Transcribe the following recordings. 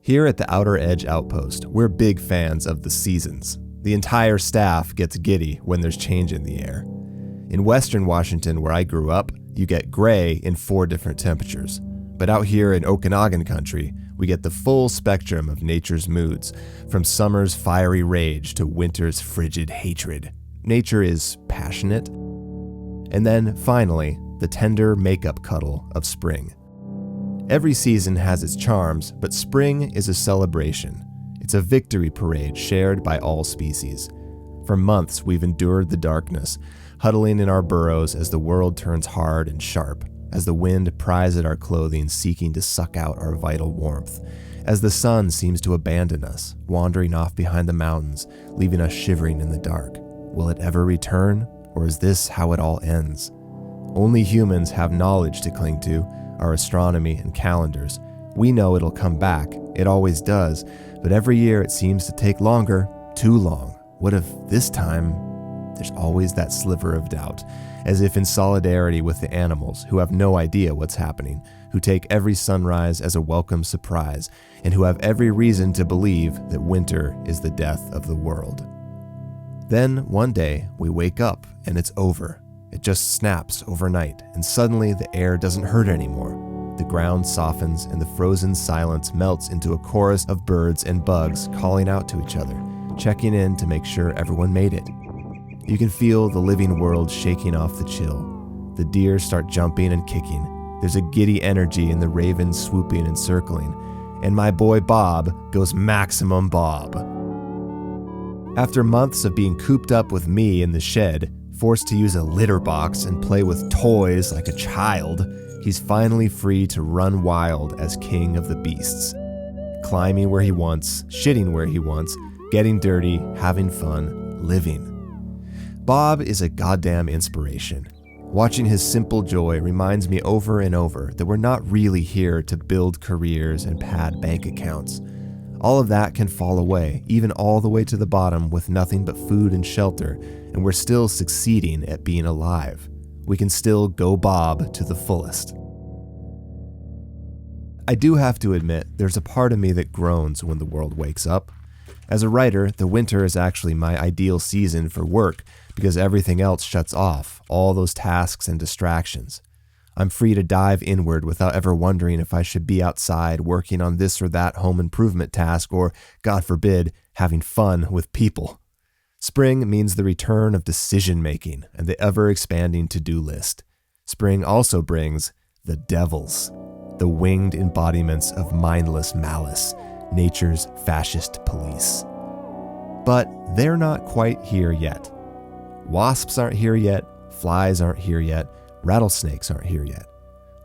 Here at the Outer Edge Outpost, we're big fans of the seasons. The entire staff gets giddy when there's change in the air. In Western Washington, where I grew up, you get gray in 4 different temperatures. But out here in Okanagan country, we get the full spectrum of nature's moods, from summer's fiery rage to winter's frigid hatred. Nature is passionate. And then, finally, the tender make-up cuddle of spring. Every season has its charms, but spring is a celebration. It's a victory parade shared by all species. For months, we've endured the darkness, huddling in our burrows as the world turns hard and sharp, as the wind pries at our clothing seeking to suck out our vital warmth, as the sun seems to abandon us, wandering off behind the mountains, leaving us shivering in the dark. Will it ever return, or is this how it all ends? Only humans have knowledge to cling to, our astronomy and calendars. We know it'll come back, it always does, but every year it seems to take longer, too long. What if this time, there's always that sliver of doubt, as if in solidarity with the animals who have no idea what's happening, who take every sunrise as a welcome surprise, and who have every reason to believe that winter is the death of the world. Then, one day, we wake up and it's over. It just snaps overnight, and suddenly the air doesn't hurt anymore. The ground softens and the frozen silence melts into a chorus of birds and bugs calling out to each other, checking in to make sure everyone made it. You can feel the living world shaking off the chill. The deer start jumping and kicking. There's a giddy energy in the ravens swooping and circling, and my boy Bob goes maximum Bob. After months of being cooped up with me in the shed, forced to use a litter box and play with toys like a child, he's finally free to run wild as king of the beasts. Climbing where he wants, shitting where he wants, getting dirty, having fun, living. Bob is a goddamn inspiration. Watching his simple joy reminds me over and over that we're not really here to build careers and pad bank accounts. All of that can fall away, even all the way to the bottom with nothing but food and shelter, and we're still succeeding at being alive. We can still go Bob to the fullest. I do have to admit, there's a part of me that groans when the world wakes up. As a writer, the winter is actually my ideal season for work because everything else shuts off, all those tasks and distractions. I'm free to dive inward without ever wondering if I should be outside working on this or that home improvement task or, God forbid, having fun with people. Spring means the return of decision-making and the ever-expanding to-do list. Spring also brings the devils, the winged embodiments of mindless malice, nature's fascist police. But they're not quite here yet. Wasps aren't here yet, flies aren't here yet, rattlesnakes aren't here yet.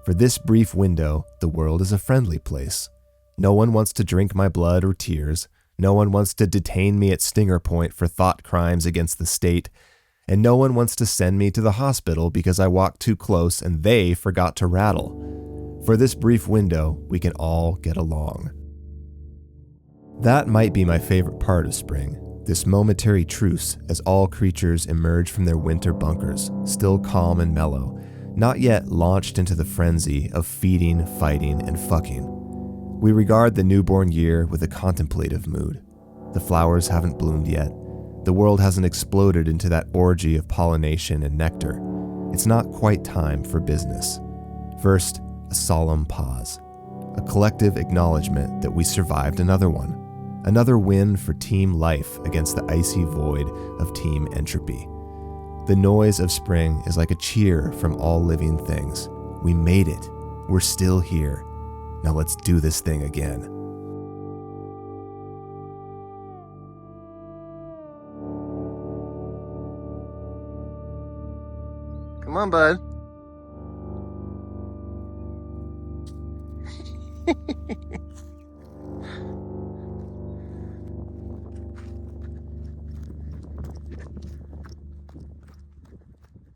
For this brief window, the world is a friendly place. No one wants to drink my blood or tears. No one wants to detain me at Stinger Point for thought crimes against the state. And no one wants to send me to the hospital because I walked too close and they forgot to rattle. For this brief window, we can all get along. That might be my favorite part of spring. This momentary truce as all creatures emerge from their winter bunkers, still calm and mellow, not yet launched into the frenzy of feeding, fighting, and fucking. We regard the newborn year with a contemplative mood. The flowers haven't bloomed yet. The world hasn't exploded into that orgy of pollination and nectar. It's not quite time for business. First, a solemn pause. A collective acknowledgement that we survived another one. Another win for team life against the icy void of team entropy. The noise of spring is like a cheer from all living things. We made it. We're still here. Now let's do this thing again. Come on, bud.